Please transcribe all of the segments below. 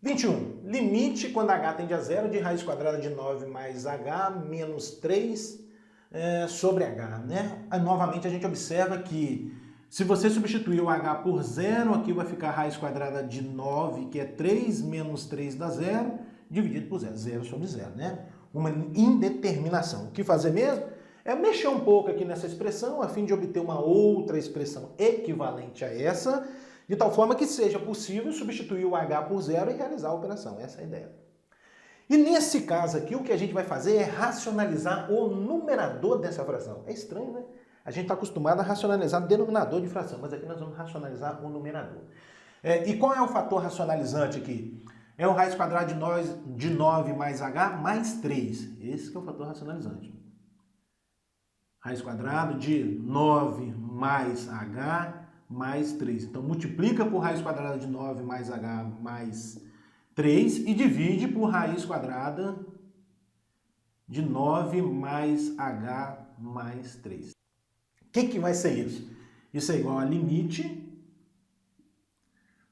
21. Limite quando h tende a zero de raiz quadrada de 9 mais h menos 3 sobre h, né? Novamente a gente observa que se você substituir o h por zero, aqui vai ficar a raiz quadrada de 9, que é 3 menos 3 dá zero, dividido por zero, zero sobre zero, né? Uma indeterminação. O que fazer mesmo? É mexer um pouco aqui nessa expressão, a fim de obter uma outra expressão equivalente a essa, de tal forma que seja possível substituir o h por zero e realizar a operação. Essa é a ideia. E nesse caso aqui, o que a gente vai fazer é racionalizar o numerador dessa fração. É estranho, né? A gente está acostumado a racionalizar o denominador de fração, mas aqui nós vamos racionalizar o numerador. E qual é o fator racionalizante aqui? É o raiz quadrada de 9 mais h mais 3. Esse que é o fator racionalizante. Raiz quadrada de 9 mais h mais 3. Então, multiplica por raiz quadrada de 9 mais h mais 3 e divide por raiz quadrada de 9 mais h mais 3. O que vai ser isso? Isso é igual a limite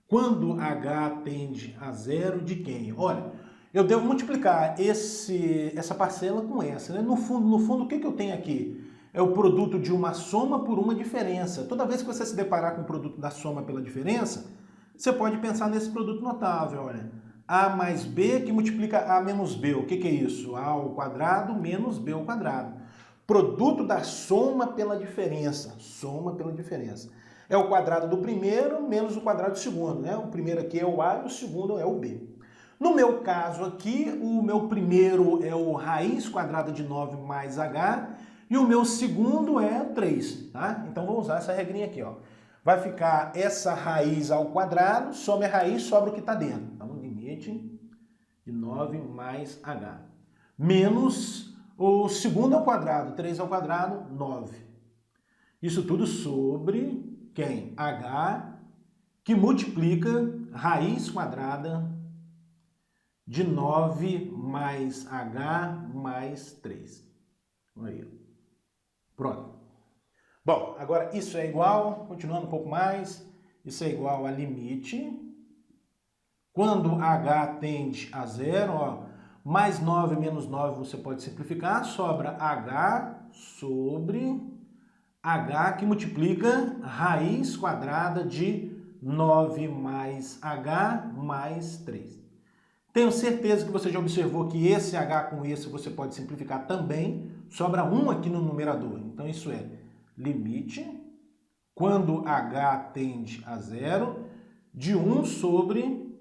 quando h tende a zero de quem? Olha, eu devo multiplicar essa parcela com essa, né? No fundo, o que eu tenho aqui? É o produto de uma soma por uma diferença. Toda vez que você se deparar com o produto da soma pela diferença, você pode pensar nesse produto notável, olha. A mais b que multiplica a menos b. O que é isso? A ao quadrado menos b ao quadrado. Produto da soma pela diferença. Soma pela diferença. É o quadrado do primeiro menos o quadrado do segundo, né? O primeiro aqui é o a e o segundo é o b. No meu caso aqui, o meu primeiro é o raiz quadrada de 9 mais h e o meu segundo é 3, tá? Então vou usar essa regrinha aqui, ó. Vai ficar essa raiz ao quadrado, some a raiz, sobra o que está dentro. Então, limite de 9 mais h. Menos o segundo ao quadrado, 3 ao quadrado, 9. Isso tudo sobre quem? H, que multiplica raiz quadrada de 9 mais h mais 3. Aí. Pronto. Bom, agora isso é igual, continuando um pouco mais, isso é igual a limite. Quando h tende a zero, ó, mais 9 menos 9 você pode simplificar, sobra h sobre h que multiplica raiz quadrada de 9 mais h mais 3. Tenho certeza que você já observou que esse h com esse você pode simplificar também. Sobra 1 aqui no numerador. Então isso é limite, quando h tende a zero, de 1 sobre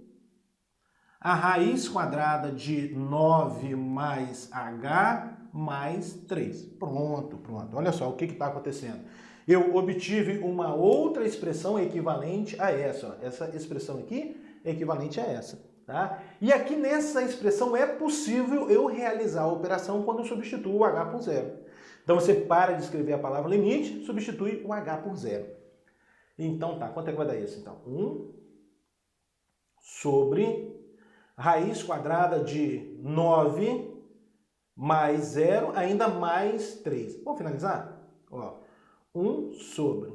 a raiz quadrada de 9 mais h mais 3. Pronto, pronto. Olha só o que está acontecendo. Eu obtive uma outra expressão equivalente a essa. Ó. Essa expressão aqui é equivalente a essa. Tá? E aqui nessa expressão é possível eu realizar a operação quando eu substituo o h por zero. Então você para de escrever a palavra limite, substitui o h por zero. Então tá, quanto é que vai dar isso? Então, 1 sobre raiz quadrada de 9 mais 0, ainda mais 3. Vamos finalizar? Ó, 1 sobre,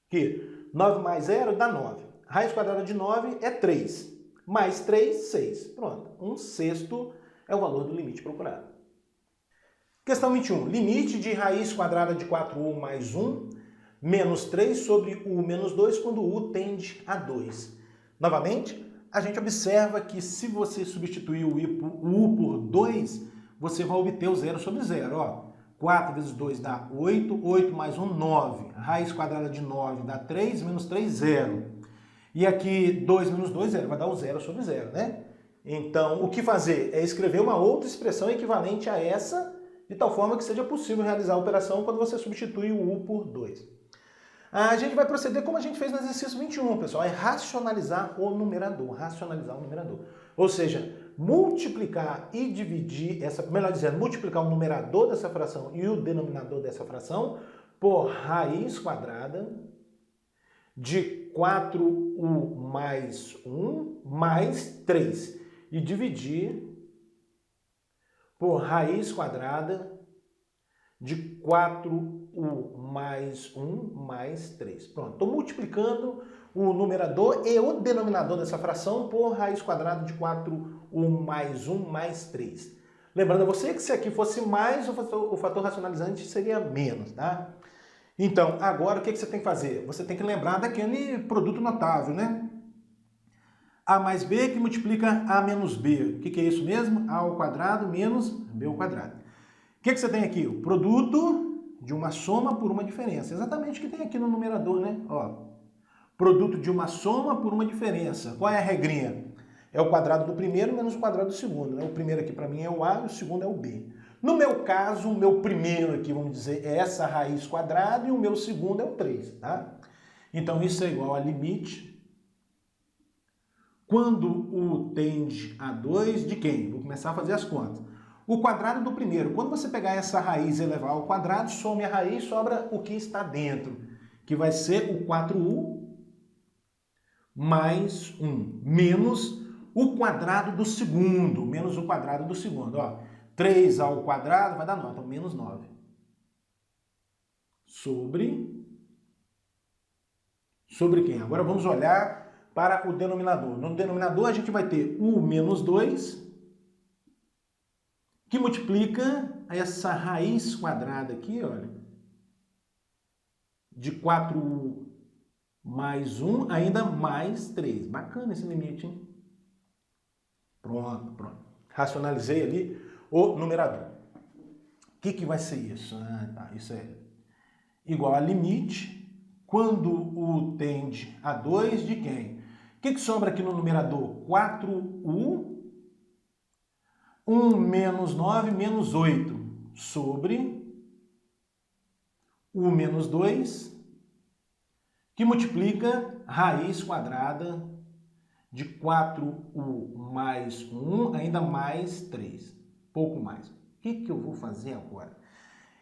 que 9 mais 0 dá 9. Raiz quadrada de 9 é 3. Mais 3, 6. Pronto. 1/6 é o valor do limite procurado. Questão 21. Limite de raiz quadrada de 4u mais 1 menos 3 sobre u menos 2 quando u tende a 2. Novamente, a gente observa que se você substituir o u por 2, você vai obter o 0 sobre 0. Ó, 4 vezes 2 dá 8, 8 mais 1, 9. Raiz quadrada de 9 dá 3, menos 3, 0. E aqui 2 menos 2, 0, vai dar o 0 sobre 0, né? Então, o que fazer? É escrever uma outra expressão equivalente a essa, de tal forma que seja possível realizar a operação quando você substitui o u por 2. A gente vai proceder como a gente fez no exercício 21, pessoal, é racionalizar o numerador, Ou seja, multiplicar e dividir, melhor dizendo, multiplicar o numerador dessa fração e o denominador dessa fração por raiz quadrada de 4u mais 1 mais 3 e dividir por raiz quadrada de 4u mais 1 mais 3. Pronto, estou multiplicando o numerador e o denominador dessa fração por raiz quadrada de 4u mais 1 mais 3. Lembrando a você que se aqui fosse mais, o fator racionalizante seria menos, tá? Então, agora o que você tem que fazer? Você tem que lembrar daquele produto notável, né? A mais B que multiplica A menos B. O que é isso mesmo? A ao quadrado menos B ao quadrado. O que você tem aqui? O produto de uma soma por uma diferença. Exatamente o que tem aqui no numerador, né? Ó, produto de uma soma por uma diferença. Qual é a regrinha? É o quadrado do primeiro menos o quadrado do segundo, né? O primeiro aqui para mim é o A e o segundo é o B. No meu caso, o meu primeiro aqui, vamos dizer, é essa raiz quadrada e o meu segundo é o 3, tá? Então isso é igual a limite quando u tende a 2 de quem? Vou começar a fazer as contas. O quadrado do primeiro. Quando você pegar essa raiz e elevar ao quadrado, some a raiz, sobra o que está dentro, que vai ser o 4u mais 1, menos o quadrado do segundo, menos o quadrado do segundo. Ó, 3 ao quadrado vai dar 9, então menos 9. Sobre quem? Agora vamos olhar para o denominador. No denominador a gente vai ter u menos 2, que multiplica essa raiz quadrada aqui, olha, de 4u mais 1, ainda mais 3. Bacana esse limite, hein? Pronto. Racionalizei ali o numerador. O que vai ser isso? Isso é igual a limite quando u tende a 2 de quem? O que sobra aqui no numerador? 4u, 1 menos 9 menos 8, sobre u menos 2, que multiplica raiz quadrada de 4u mais 1, ainda mais 3, pouco mais. O que eu vou fazer agora?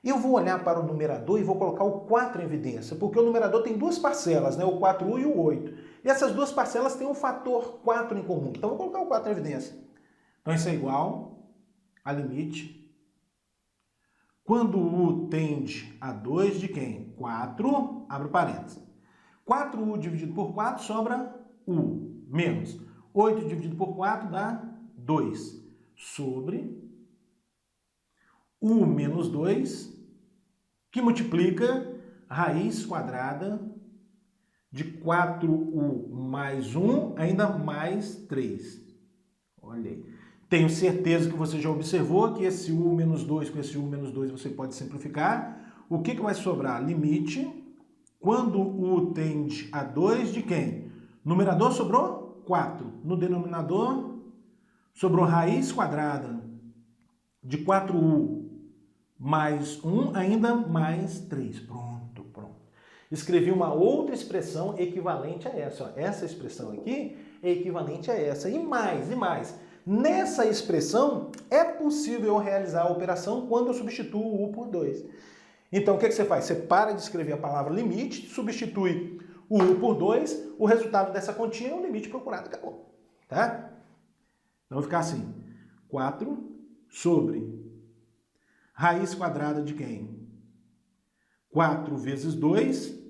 Eu vou olhar para o numerador e vou colocar o 4 em evidência, porque o numerador tem duas parcelas, né? O 4u e o 8. E essas duas parcelas têm um fator 4 em comum. Então, eu vou colocar o 4 em evidência. Então, isso é igual a limite. Quando u tende a 2 de quem? 4, abre parênteses. 4u dividido por 4 sobra u, menos 8 dividido por 4 dá 2, sobre u menos 2, que multiplica raiz quadrada de 4u mais 1, ainda mais 3. Olha aí. Tenho certeza que você já observou que esse u menos 2 com esse u menos 2 você pode simplificar. O que vai sobrar? Limite. Quando u tende a 2 de quem? Numerador sobrou 4. No denominador sobrou raiz quadrada de 4u mais 1, ainda mais 3. Pronto. Escrevi uma outra expressão equivalente a essa. Ó. Essa expressão aqui é equivalente a essa. E mais. Nessa expressão é possível eu realizar a operação quando eu substituo o u por 2. Então o que você faz? Você para de escrever a palavra limite, substitui o u por 2, o resultado dessa continha é o limite procurado. Acabou. Tá? Então vai ficar assim. 4 sobre raiz quadrada de quem? 4 vezes 2,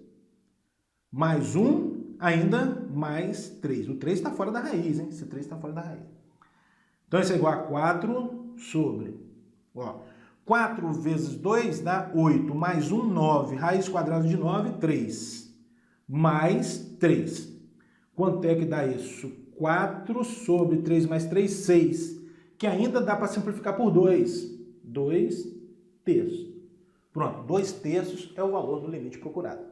mais 1, ainda mais 3. O 3 está fora da raiz, hein? Esse 3 está fora da raiz. Então, isso é igual a 4 sobre... Ó, 4 vezes 2 dá 8, mais 1, 9. Raiz quadrada de 9, 3. Mais 3. Quanto é que dá isso? 4 sobre 3 mais 3, 6. Que ainda dá para simplificar por 2. 2 terços. Pronto, 2 terços é o valor do limite procurado.